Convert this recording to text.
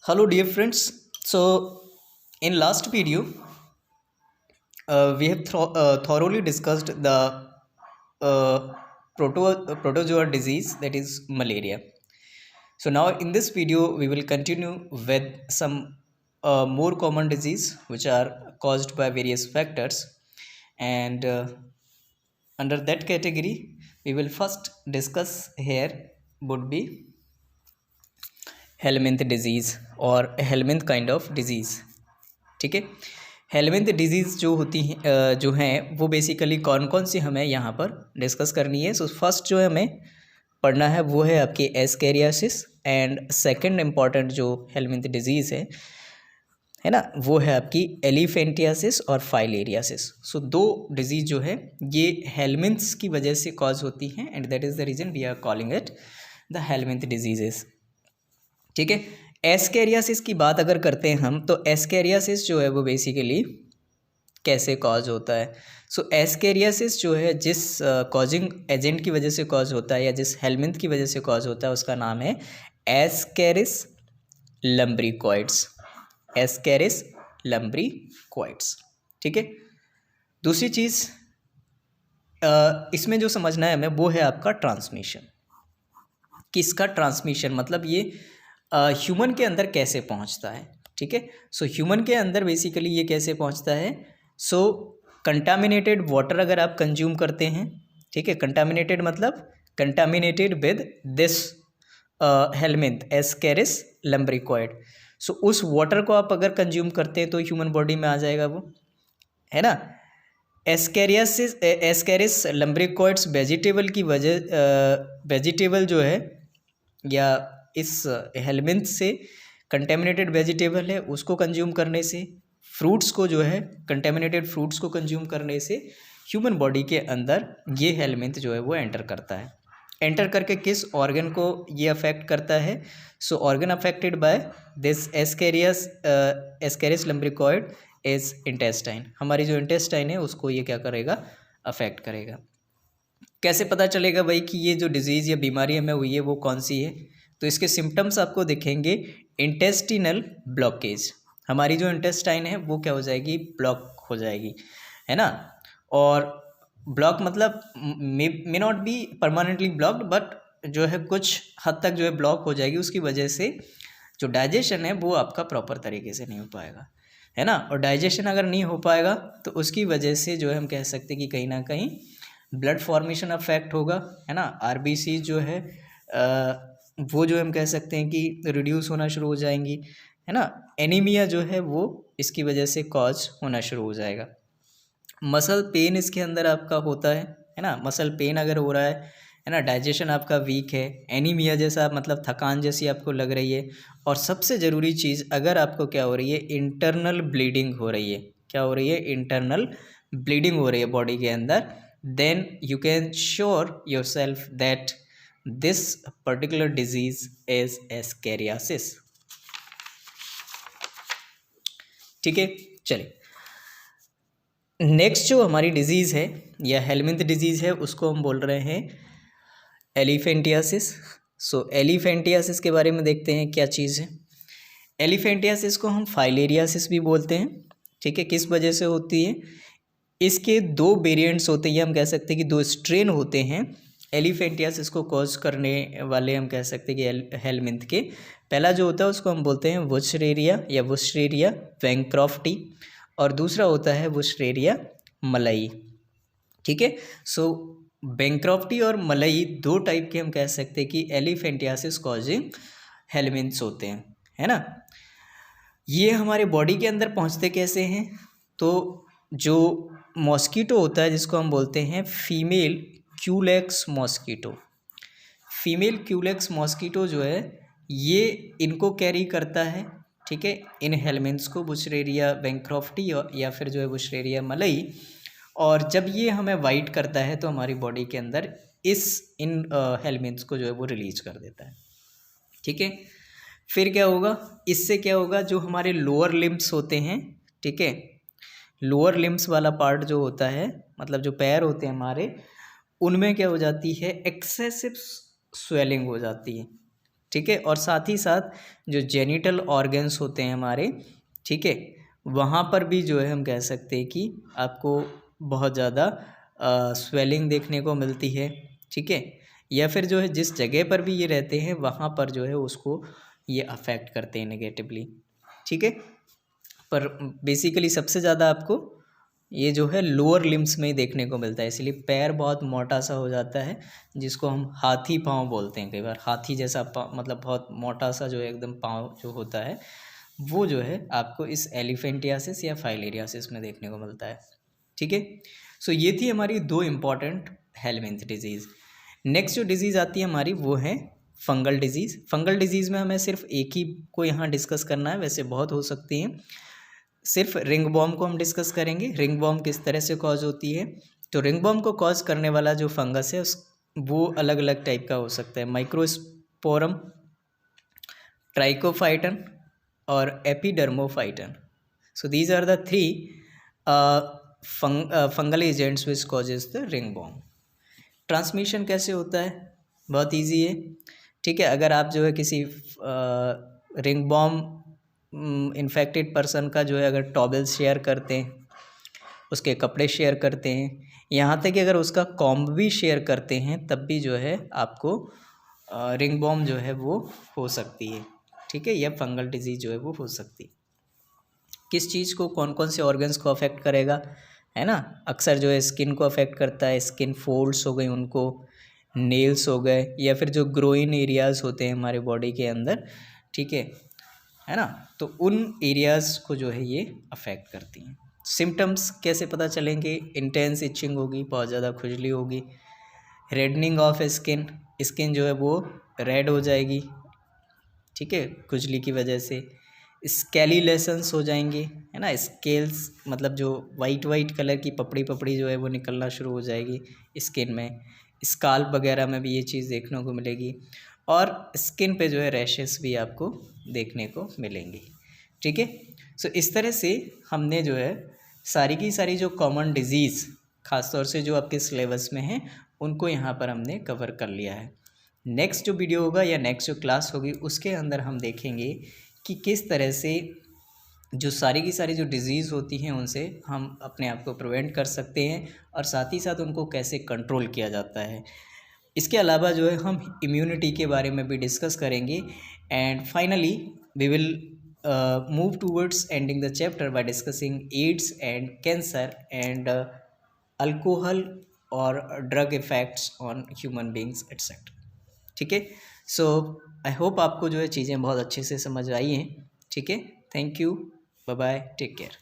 Hello, dear friends. In last video, we have thoroughly discussed the protozoa disease, that is malaria. So now in this video, we will continue with some more common disease which are caused by various factors, and under that category, we will first discuss here would be helminth disease और helminth kind of disease. ठीक है, helminth disease जो होती हैं जो हैं वो basically कौन कौन सी हमें यहाँ पर डिस्कस करनी है। सो फर्स्ट जो हमें पढ़ना है वो है आपकी एस्केरियासिस, एंड सेकंड इम्पॉर्टेंट जो हेलमिंथ डिजीज़ है ना, वो है आपकी एलिफेंटियासिस और फाइलेरियासिस। सो दो डिजीज़ जो है ये हेलमिंथ्स की वजह से कॉज होती हैं, and that is the reason we are calling it the helminth diseases. ठीक है, एस्केरियासिस की बात अगर करते हैं हम, तो एस्केरियासिस जो है वो बेसिकली कैसे कॉज होता है। सो एस्केरियासिस जो है जिस कॉजिंग एजेंट की वजह से कॉज होता है या जिस हेलमिंथ की वजह से कॉज होता है उसका नाम है एस्केरिस लम्ब्रिकॉइड्स। एस्केरिस लम्ब्रिकॉइड्स। ठीक है, दूसरी चीज़ इसमें जो समझना है हमें वो है आपका ट्रांसमिशन। किसका ट्रांसमिशन, मतलब ये ह्यूमन के अंदर कैसे पहुंचता है। ठीक है, सो ह्यूमन के अंदर बेसिकली ये कैसे पहुंचता है। सो कंटामिनेटेड वाटर अगर आप कंज्यूम करते हैं, ठीक है, कंटामिनेटेड मतलब contaminated with this helminth Ascaris lumbricoid. So उस वाटर को आप अगर कंज्यूम करते हैं तो ह्यूमन बॉडी में आ जाएगा वो, है ना। एस्केरिस लम्ब्रिकॉइड्स वेजिटेबल की वजह वेजिटेबल जो है या इस हेलमिंथ से कंटेमिनेटेड वेजिटेबल है उसको कंज्यूम करने से, फ्रूट्स को जो है कंटेमिनेटेड फ्रूट्स को कंज्यूम करने से ह्यूमन बॉडी के अंदर ये हेलमिंथ जो है वो एंटर करता है। एंटर करके किस ऑर्गन को ये अफेक्ट करता है। So organ affected by this Ascaris lumbricoid is intestine. हमारी जो इंटेस्टाइन है उसको ये क्या करेगा, अफेक्ट करेगा। कैसे पता चलेगा भाई कि ये जो डिजीज़ या बीमारी हमें हुई है वो कौन सी है। तो इसके सिम्टम्स आपको दिखेंगे इंटेस्टिनल ब्लॉकेज। हमारी जो इंटेस्टाइन है वो क्या हो जाएगी, ब्लॉक हो जाएगी, है ना। और ब्लॉक मतलब may not be permanently blocked, but जो है कुछ हद तक जो है ब्लॉक हो जाएगी। उसकी वजह से जो डाइजेशन है वो आपका प्रॉपर तरीके से नहीं हो पाएगा, है ना। और डाइजेशन अगर नहीं हो पाएगा तो उसकी वजह से जो है हम कह सकते हैं कि कहीं ना कहीं ब्लड फॉर्मेशन अफेक्ट होगा, है ना। आरबीसी जो है वो जो हम कह सकते हैं कि रिड्यूस होना शुरू हो जाएंगी, है ना। एनीमिया जो है वो इसकी वजह से कॉज होना शुरू हो जाएगा। मसल पेन इसके अंदर आपका होता है ना। मसल पेन अगर हो रहा है ना, डाइजेशन आपका वीक है, एनीमिया जैसा मतलब थकान जैसी आपको लग रही है, और सबसे ज़रूरी चीज़ अगर आपको क्या हो रही है, इंटरनल ब्लीडिंग हो रही है। क्या हो रही है, इंटरनल ब्लीडिंग हो रही है बॉडी के अंदर, then you can sure yourself that this particular disease is ascariasis. ठीक है, चलिए नेक्स्ट जो हमारी डिजीज़ है या हेलमिंथ डिजीज़ है उसको हम बोल रहे हैं एलिफेंटियासिस। सो एलिफेंटियासिस के बारे में देखते हैं क्या चीज़ है। एलिफेंटियासिस को हम फाइलेरियासिस भी बोलते हैं। ठीक है, किस वजह से होती है, इसके दो वेरिएंट्स होते हैं, हम कह सकते हैं कि दो स्ट्रेन होते हैं एलिफेंटियासिस को कॉज करने वाले। हम कह सकते हैं कि हेलमिंथ के पहला जो होता है उसको हम बोलते हैं वुशरेरिया या वुशरेरिया बैंक्रॉफ्टी, और दूसरा होता है वुशरेरिया मलई। ठीक है, सो बैंक्रॉफ्टी और मलई दो टाइप के हम कह सकते हैं कि एलिफेंटियासिस कॉजिंग हेलमिंथ्स होते हैं, है ना। ये हमारे बॉडी के अंदर पहुंचते कैसे हैं, तो जो मॉस्कीटो होता है जिसको हम बोलते हैं female Culex mosquito, female Culex mosquito जो है ये इनको कैरी करता है। ठीक है, इन हेलमिंथ्स को, बुशरेरिया बैंक्रॉफ्टी या फिर जो है बुशरेरिया मलई, और जब ये हमें वाइट करता है तो हमारी बॉडी के अंदर इन हेलमिंथ्स को जो है वो रिलीज कर देता है। ठीक है, फिर क्या होगा, इससे क्या होगा, जो हमारे लोअर लिम्ब्स होते हैं, ठीक है, लोअर लिम्ब्स वाला पार्ट जो होता है, मतलब जो पैर होते हैं हमारे, उनमें क्या हो जाती है, एक्सेसिव स्वेलिंग हो जाती है। ठीक है। और साथ ही साथ जो जेनिटल ऑर्गन्स होते हैं हमारे, ठीक है, वहाँ पर भी जो है हम कह सकते हैं कि आपको बहुत ज़्यादा स्वेलिंग देखने को मिलती है, ठीक है। या फिर जो है जिस जगह पर भी ये रहते हैं वहाँ पर जो है उसको ये अफेक्ट करते हैं नेगेटिवली, ठीक है। पर बेसिकली सबसे ज़्यादा आपको ये जो है लोअर लिम्स में ही देखने को मिलता है, इसलिए पैर बहुत मोटा सा हो जाता है, जिसको हम हाथी पाँव बोलते हैं। कई बार हाथी जैसा मतलब बहुत मोटा सा जो है एकदम पाँव जो होता है, वो जो है आपको इस एलिफेंटियासिस या फाइलेरियासिस में देखने को मिलता है, ठीक है। सो ये थी हमारी 2 इम्पॉर्टेंट हेलमिंथ डिजीज़। नेक्स्ट जो डिज़ीज़ आती है हमारी वो है फंगल डिजीज़। फंगल डिजीज़ में हमें सिर्फ एक ही को यहाँ डिस्कस करना है, वैसे बहुत हो सकती हैं। सिर्फ रिंग वॉर्म को हम डिस्कस करेंगे, रिंग वॉर्म किस तरह से कॉज होती है। तो रिंग वॉर्म को कॉज करने वाला जो फंगस है वो अलग अलग टाइप का हो सकता है, माइक्रोस्पोरम, ट्राइकोफाइटन और epidermophyton. So these are the 3 fungal agents which causes the ringworm. Transmission कैसे होता है, बहुत इजी है, ठीक है। अगर आप जो है किसी रिंग वॉर्म इन्फेक्टेड पर्सन का जो है अगर टॉवल शेयर करते हैं, उसके कपड़े शेयर करते हैं, यहाँ तक कि अगर उसका कॉम्ब भी शेयर करते हैं, तब भी जो है आपको रिंग वॉर्म जो है वो हो सकती है, ठीक है, या फंगल डिजीज़ जो है वो हो सकती है। किस चीज़ को, कौन कौन से ऑर्गन्स को अफेक्ट करेगा, है ना। अक्सर जो है स्किन को अफेक्ट करता है, स्किन फोल्ड्स हो गई उनको, नेल्स हो गए, या फिर जो ग्रोइन एरियाज़ होते हैं हमारे बॉडी के अंदर, ठीक है ना, तो उन एरियाज़ को जो है ये अफेक्ट करती हैं। सिम्टम्स कैसे पता चलेंगे, इंटेंस इचिंग होगी, बहुत ज़्यादा खुजली होगी, रेडनिंग ऑफ स्किन, स्किन जो है वो रेड हो जाएगी, ठीक है, खुजली की वजह से। स्केली लेसन्स हो जाएंगे, है ना, स्केल्स मतलब जो वाइट वाइट कलर की पपड़ी पपड़ी जो है वो निकलना शुरू हो जाएगी स्किन में। स्काल्प वगैरह में भी ये चीज़ देखने को मिलेगी, और स्किन पे जो है रैशेस भी आपको देखने को मिलेंगे, ठीक है। सो इस तरह से हमने जो है सारी की सारी जो कॉमन डिजीज़ ख़ासतौर से जो आपके सिलेबस में हैं उनको यहाँ पर हमने कवर कर लिया है। नेक्स्ट जो वीडियो होगा या नेक्स्ट जो क्लास होगी उसके अंदर हम देखेंगे कि किस तरह से जो सारी की सारी जो डिज़ीज़ होती हैं उनसे हम अपने आप को प्रिवेंट कर सकते हैं, और साथ ही साथ उनको कैसे कंट्रोल किया जाता है। इसके अलावा जो है हम इम्यूनिटी के बारे में भी डिस्कस करेंगे, and finally we will move towards ending the chapter by discussing AIDS and cancer and alcohol और drug effects on human beings etcetera, ठीक है। सो आई होप आपको जो है चीज़ें बहुत अच्छे से समझ आई हैं, ठीक है। Thank you, bye bye, take care.